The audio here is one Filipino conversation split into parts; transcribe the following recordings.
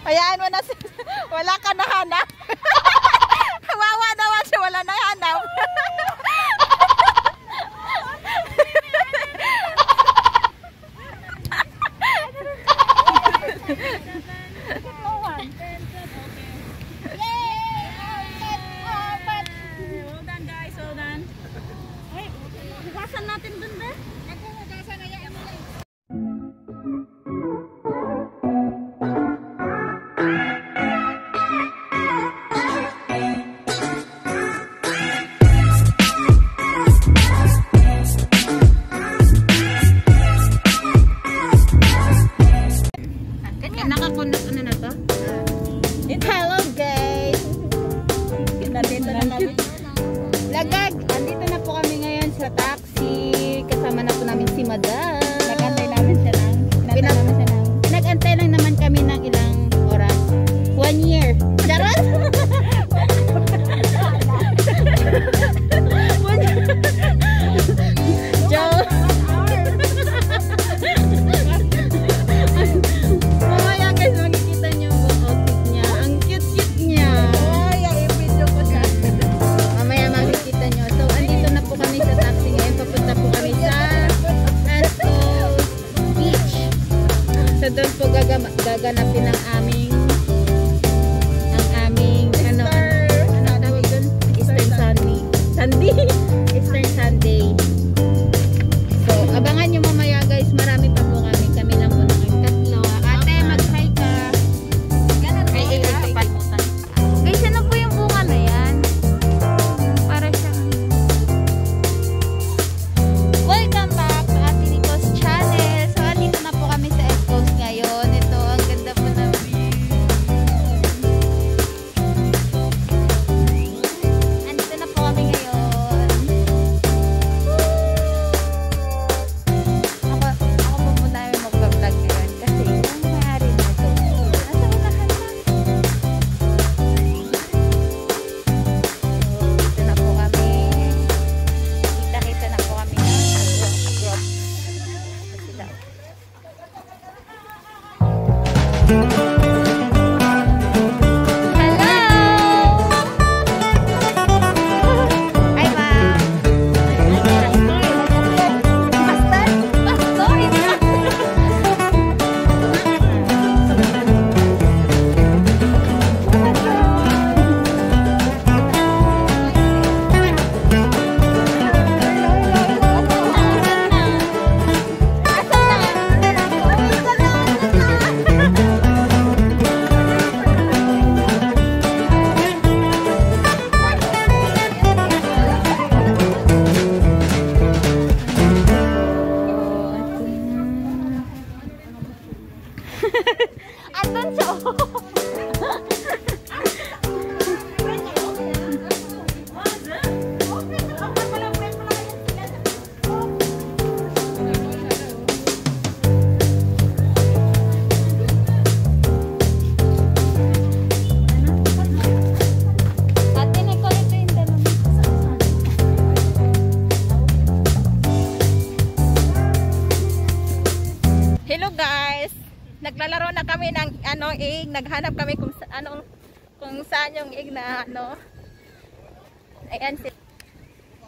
Hayaan mo na wala ka nahanap. Kawawa naman siya, wala nahanap. Natin dun ba? Maghuhugasan na yan mo lang. Nakakundot ano na to? Hello guys! Nandito na kami. Lagag! Andito na po kami ngayon sa taxi. Kasama na po namin si Madam. Nag-antay namin siya lang. Nag-antay lang naman kami ng ilang oras. 1 year. Charot? Joke. Mamaya guys, makikita niyo yung outfit niya. Ang cute-cute niya. Ay, i-video ko siya. Mamaya makikita niyo. So, andito na po kami sa taxi ngayon. Papunta po kami sa Asco Beach. So, doon po gaganapin ang aming ano tawag doon? Eastern Sunday. Eastern Sunday. So, abangan nyo mamaya guys. Marami pa po kami. Kami lang po ng tatlo. Ate, mag-hi ka. Ay, ito palimutan. Guys, ano po yung bunga na yan? Para siyang... Welcome back to Ate Nico's channel. So, andito na po kami sa East Coast ngayon. Ito, ang ganda po na view. Andito na po kami ngayon. Ako po muna yung mag-vlog ngayon kasi yung may-ari na ito. Nasa unahan lang. Dito na po kami. Kita-kita na po kami ng group. Sila. Hello! Hi, ma'am. Andun siya. Ate, Nicole, ito yung dalawa. Hello guys. Naglalaro na kami ng egg. Naghanap kami kung saan yung egg na Ayan si.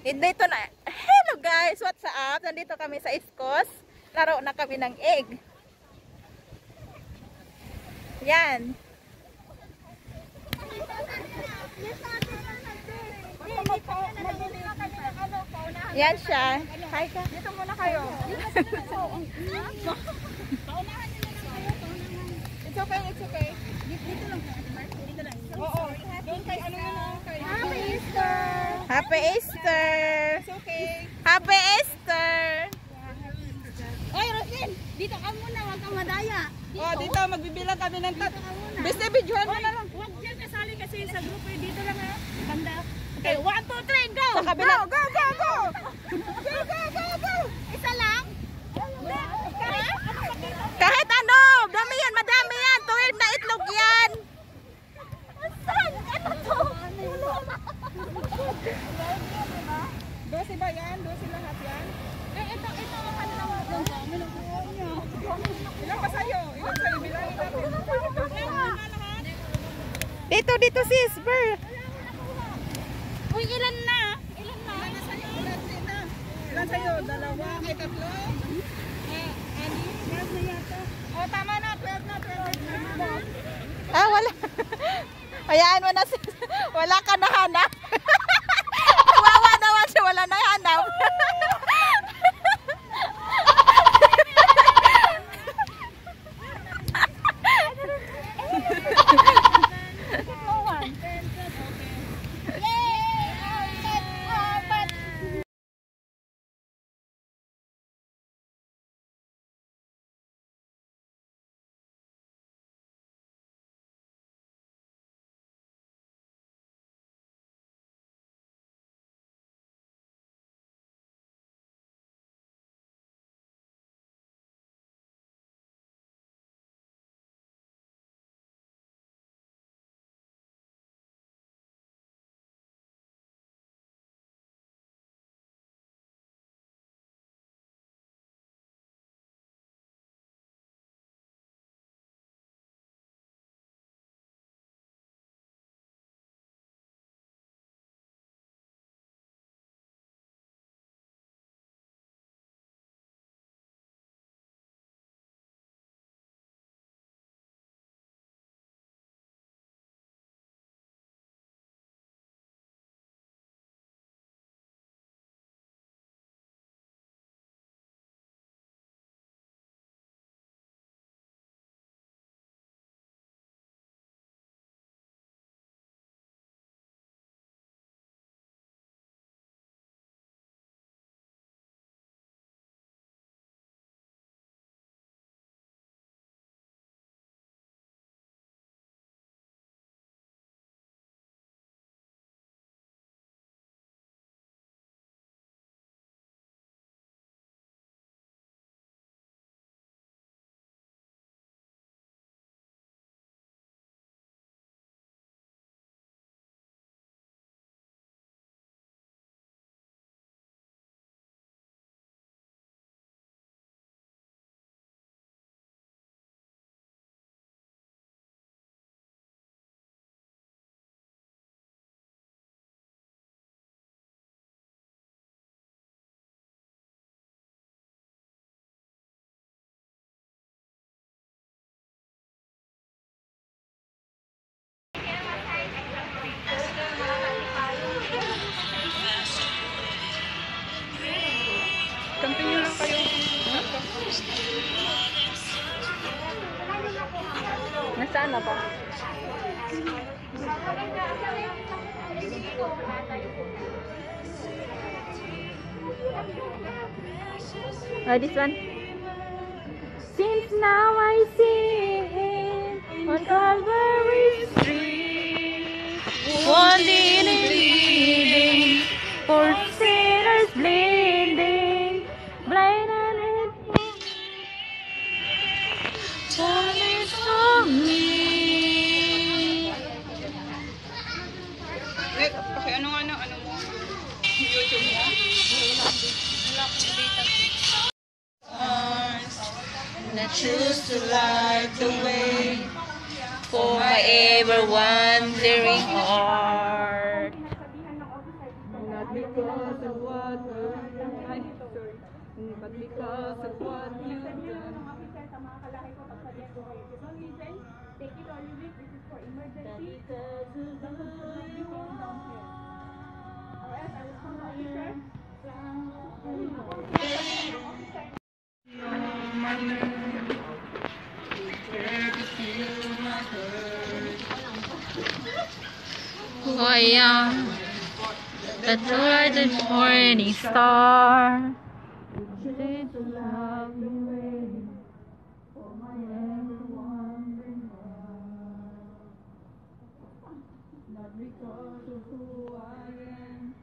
Dito na. Hello guys, what's up? Nandito kami sa East Coast. Laro na kami ng egg. Yan. Yan siya. Hi ka. Dito muna kayo. It's okay, it's okay. Dito lang. Dito lang. Oo. Doon kay ano na kay Happy Easter. Happy Easter. It's okay. Happy Easter. Oy, Rosin, dito ka muna, wag kang madaya. Oh, dito magbibilang kami ng Basta videohan mo na lang. Wag diyan kasali kasi sa grupo dito lang ha. Banda. Okay, 1 2 3 go. Sa kabila. Go, go, go, go. Go, go, go, go. Isa lang. Kahit ano, dami yan, madami yan. 12 na itlog yan. Saan? Ano to? 12 ba yan? 12 lahat yan? Ito ang kanilang dami ng buo niya. Ilan pa sa'yo? Ilan sa'yo? Bilangin natin. Dito, dito sis, Ber. Uy, ilan na? Ilan na? Ilan sa'yo? Dalawa, may tatlo? Ani? Meron na yata. O, tama na. 12 na, 12. Ah, wala. Hayaan mo na sis. Wala ka nahanap. Wawa naman siya, wala nahanap. Continue lang kayo. Nasaan na ba? This one. Since now I see him on Calvary Street, wanting and bleeding, for sinners bleeding, blind and turning from me. Ano mo? YouTube mo? Wala akong data. And I choose to light the way for my ever wandering heart. Not because of what but because of what you've done. Who I am, the bright morning star. Today to love you for my ever wandering heart. Not because of who I am,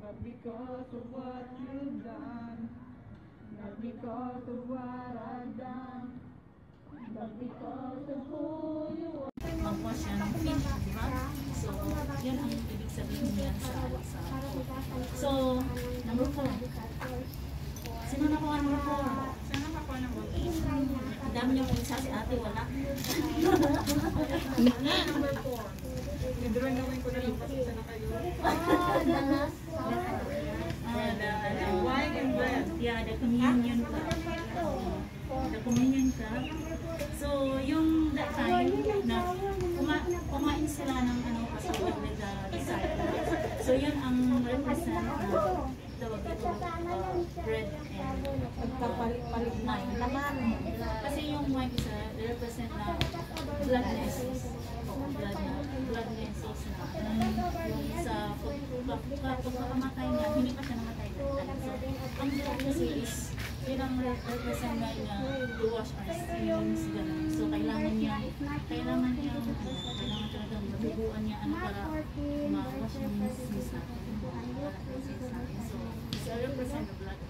but because of what you've done. Not because of what I've done, but because of who you are. Mag-wash siya ng feet, di ba? So, yun ang ibig sabihin niya sa So, number 4. Sino nakuha number 4? Saan nakakuha ng dami niyong isa si ate, wala. Number 4. Nidrawin gawin ko na lang kasi sana kayo. Wine and bread. Yeah, the communion cup. The communion cup. So, yung that time na kumain sila ng kasama with the disciples. So, yun ang represent na tawag ito, bread and wine. Kasi yung wine is represent na bloodnesses. Bloodnesses na yung sa pagkakamatay niya, hindi pa siya namatay that time. So, ang blood kasi is yun ang represent na to wash our sins, gano'n. So, kailangan talagang maduguan niya para ma-wash yung sins natin. So, it's a represent the blood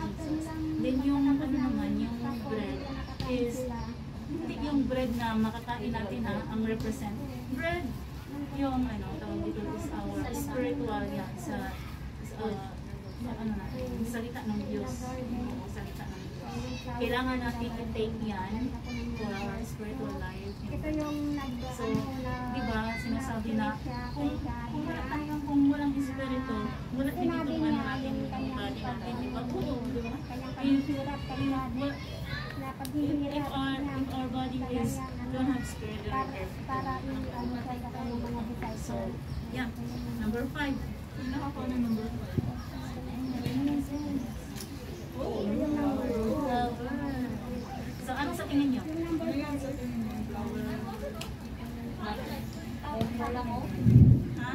of Jesus. Then yung naman, yung bread is hindi yung bread na makakain natin ang represent. Bread, yung tawag dito is our spiritual yan sa salita ng Diyos. Salita ng Diyos. Kailangan natin i-take yan for our spiritual life. So, di ba, sinasabi na kung walang espiritu, wala din itong natin yung body natin. Di ba? Di ba? If our body is don't have spirit, so, yeah. Number 5. Tingnan ako na number 5. So, ano sa tingin niyo? Ha?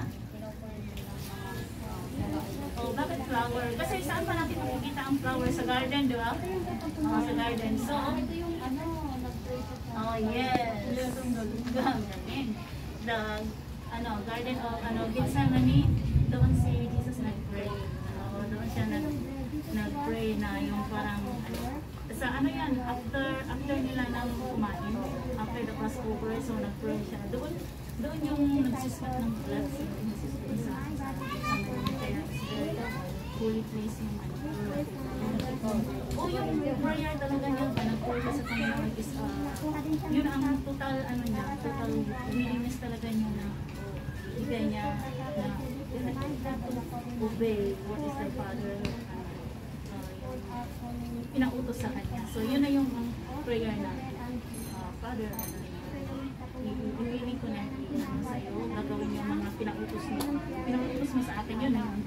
Oh, bakit flower? Kasi saan pa natin makikita ang flower? Sa garden, di ba? Sa garden. So, oh yes. The garden of Gethsemane, doon si Jesus nag-pray. Doon siya nag-pray na yung parang sa yan, after nila nang kumain, after the Passover, so nag-pray siya. Doon yung nagsispat ng blood, nagsispat sa kaya holy place yung yung prayer talaga niya, nag-pray sa Panginoon is yun ang total total willingness talaga niya na ibigay niya na obey what is the Father pinautos sa kanya. So yun na yung prayer na Father, iwiling ko na sa iyo, gagawin yung mga pinautos mo sa atin, yun na yun.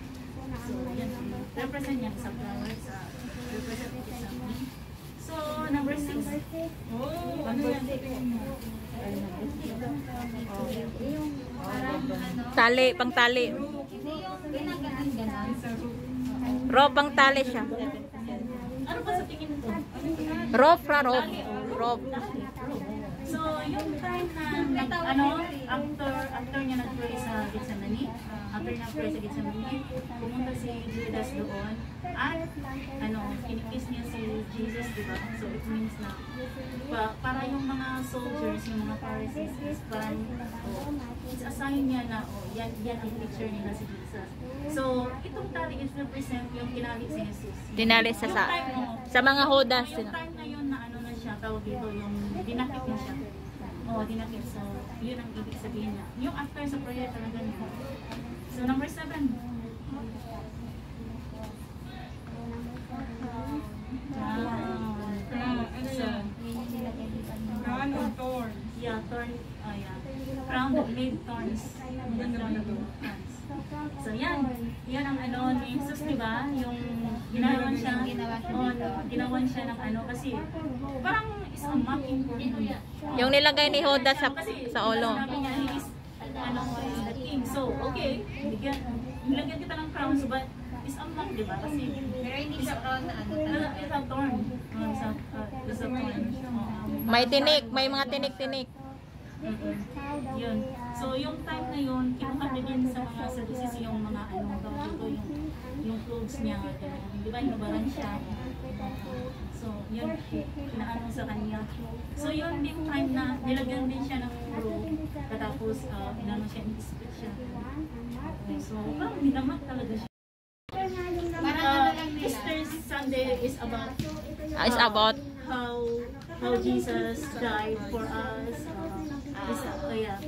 So yan, represent niya sa flower, sa represent niya sa me. So number 6. Oh, ano yan? Tali, pang tali. Rope, pang tali siya. Ano pa sa tingin mo? Rope. Rope. So, yung time na, after niya nag-pray sa Gethsemane, pumunta si Judas doon, at, kinikis niya si Jesus, diba? So, it means na, para yung mga soldiers, yung mga Pharisees, parang, it's a sign niya na, yan ang picture nila si Jesus. So, itong tali is represent yung kinali si Jesus. Dinali sa mga Judas. Yung time na yun na na siya, tawag dito, yung dinakip niya siya. Dinakip. So, yun ang ibig sabihin niya. Yung after sa prayer talaga niya. So, number 7. Crown or thorn? Yeah, thorn. Crown that made thorns. So, yan ang ni Jesus, diba? Yung ginawan siya ng kasi parang is a mocking for him. Yung nilagay ni Judas sa ulo. Sabi niya, he is the king. So, okay, nilagyan kita ng crown, but is a mock, diba? Kasi, Pero hindi sa crown na it's a thorn. It's a thorn. May tinik, may mga tinik-tinik. Yun. So, yung time na yun, kinuha din sa mga Sadducees yung mga yung clothes niya. Di ba, inubaran siya. So, yun, pinaano sa kanya. So, yun din time na nilagyan din siya ng robe. Katapos, inano siya, in-split siya. So, parang nilamak talaga siya. Easter Sunday is about how Jesus died for us. Yeah.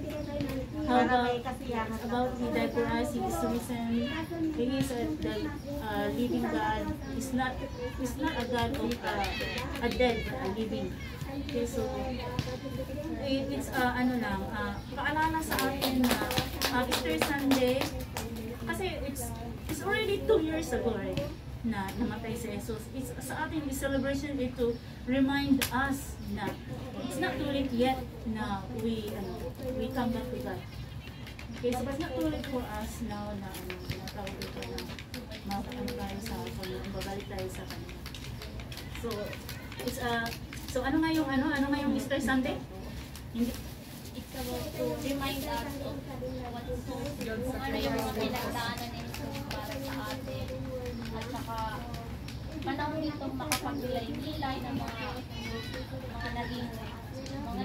How about He died for us? He is risen. He is the living God. He's not a God of a dead, a living. Okay, so it's paalala sa atin na Easter Sunday, kasi it's already 2 years ago, right, na namatay si Jesus. It's sa atin, this celebration is to remind us na it's not too late yet na we come back to God. Okay, so it's not too late for us now na tawag ito na mapakano tayo sa babalik tayo sa Kanya. So it's so ano nga yung Easter Sunday? It's about to remind us of kung ano yung mga pinagdaanan ni Jesus para sa atin. At saka panahon itong makapagbilay-bilay ng mga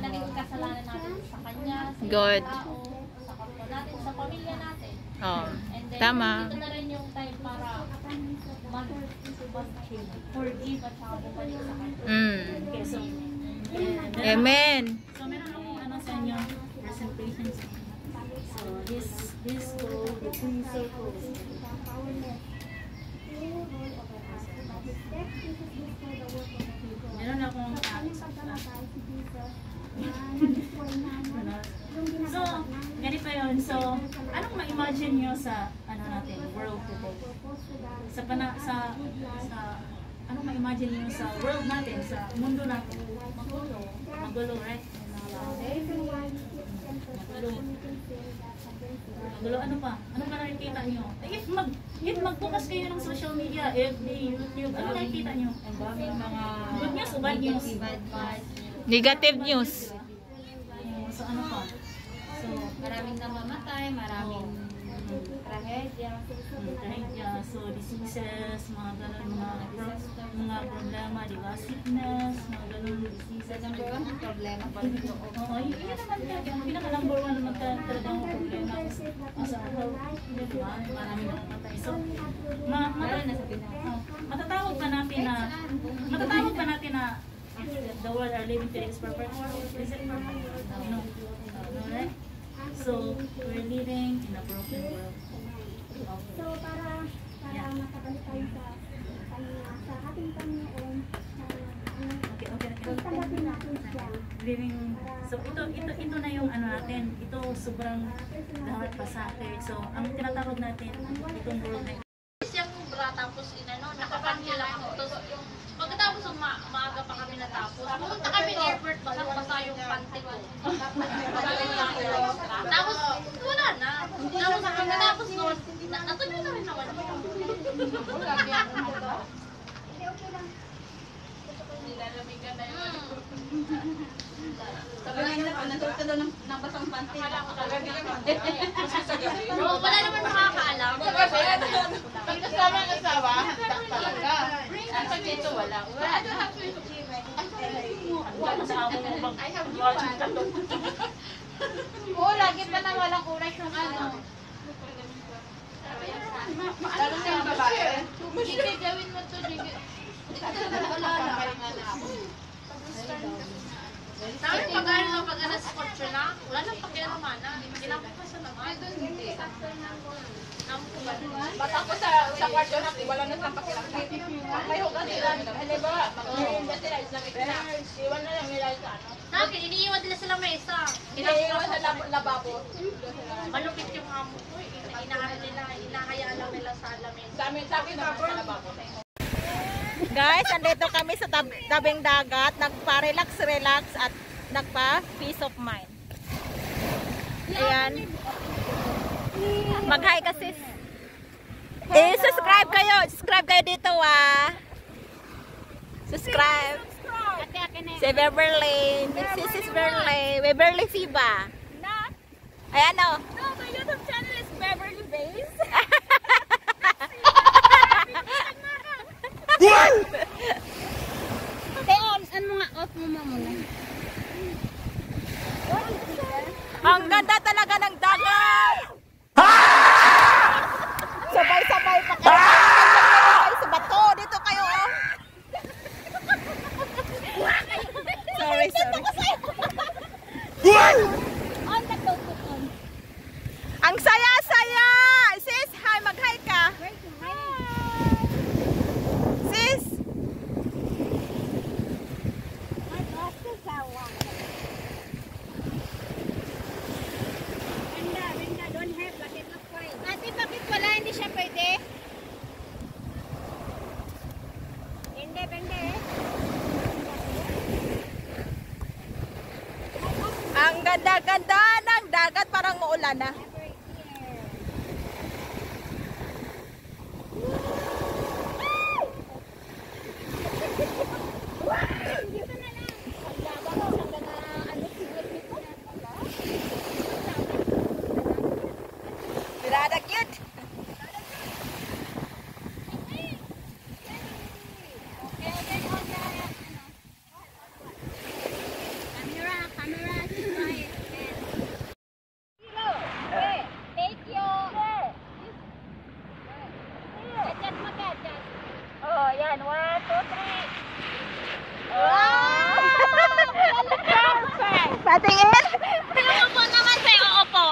naging kasalanan natin sa Kanya, sa Good. ibang tao, sa kapwa natin, sa pamilya natin. Oh, And then, tama. ito na rin yung time para forgive at saka bumalik sa Kanya. Okay, so Amen. So meron akong sa inyo presentation. So this called the 3 circles. Meron akong so ganito yun. So anong ma-imagine nyo sa natin world today? Anong ma-imagine nyo sa world natin, sa mundo natin? Magulo, right? Magulo, ano pa? Ano pa nakikita nyo? If magbukas kayo ng social media, FB, YouTube, ano nakikita nyo? Good news o bad news? Negative news. So ano pa? So, Maraming namamatay, maraming trahedya. So diseases, mga ganun, mga problema, di ba? Sickness, mga ganun diseases. Number 1 problema pa rin yung Oo, yun naman talaga. Ang pinaka-number 1 naman talaga ang problema sa health, di ba? Maraming namamatay. So, matatawag pa natin na the world are living today is perfect world. Is it perfect? No. No, right? So, we're living in a broken world. So para makabalik tayo sa ating Panginoon, tanggapin natin siya. Living, so ito na yung natin, ito sobrang lahat pasake. So, ang tinatawag natin, itong world na siyang bra, tapos nakapanti lang ako. Tapos pagkatapos maaga pa kami natapos, pumunta kami airport, basang-basa yung panty ko. Tapos wala na. Tapos pagkatapos noon, natuloy na rin naman ako. Nilalamigan na yun. Nandun ka daw ng basang panty. Wala naman makakaalam. Pag kasama ang asawa, handa talaga. Pag dito, wala. wala sa amo mo mag-watching ka to. Oo, lagi pa na walang oras yung Lalo na yung babae. Sige, gawin mo to. Wala na. Sabi pag alas 8 na, wala nang pakialaman na. Kinabukasan naman. Bata ko sa kwarto na, wala na silang pakilaman. Kayo kasi lang, halimbawa, mag-iinda sila, iwan na lang nila sa ano. Sa akin, iniiwan nila sa lamesa. Iniiwan sa lababo. Malupit yung amo ko. Inahayaan lang nila sa lamesa. Sa akin naman sa lababo. Guys, andito kami sa tabing dagat, nagpa-relax at nagpa-peace of mind. Ayan. Mag-hi kasi. Subscribe kayo. Subscribe kayo dito, Subscribe. Si Beverly. This is Beverly Siba. Ayan o. No, my YouTube channel is Beverly Bays. Ano nga off mo muna? Ang ganda talaga ng dagat! Sabay-sabay pa kayo. Sa bato. Dito kayo, Ganda ng dagat, parang maulan na. Pirada cute. Oh, yan. 1, 2, 3. Wow! Perfect! Patingin? Opo naman sa'yo, opo.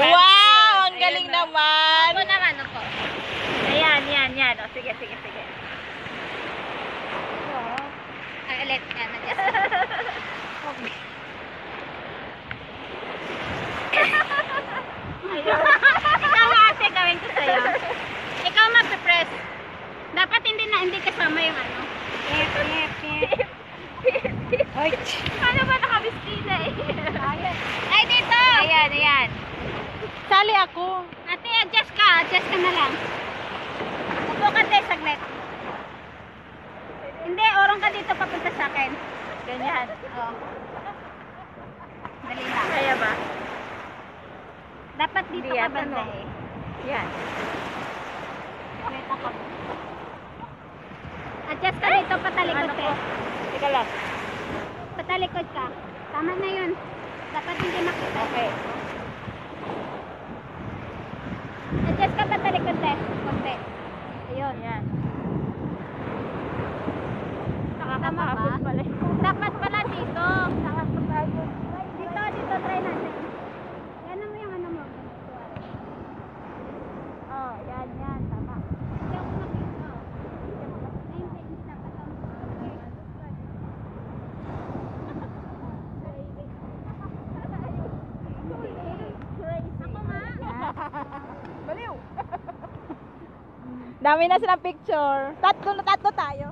Wow! Ang galing naman! Opo naman, opo. Ayan, yan. O, sige. Ay, ulit. Yan, adjust. Ikaw ate, gawin ko sa'yo. Ikaw magpe-press. Dapat hindi kasama yung ano. Ay! Ano ba nakabiskina eh? Ay, dito! Ayan. Sali ako. Ate, adjust ka na lang. Upo ka tayo saglit. Hindi, orong ka dito papunta sa akin. Ganyan. Oo. Dali lang. Kaya ba? Dapat dito ka banda eh. Yan. Wait ako. Adjust ka dito, patalikod Ano ka. ko? Teka lang. Patalikod ka. Tama na yun. Dapat hindi makita. Okay. Adjust ka patalikod te. Konti. Ayun. Yan. Tama ba? pala. Dapat pala dito. Dito, try natin. Yan mo yung ano mo. Oh, yan. Tama. Hindi ako nakita. Hindi, isa ka lang. Ako nga. Baliw! Dami na silang picture. Tatlo tayo.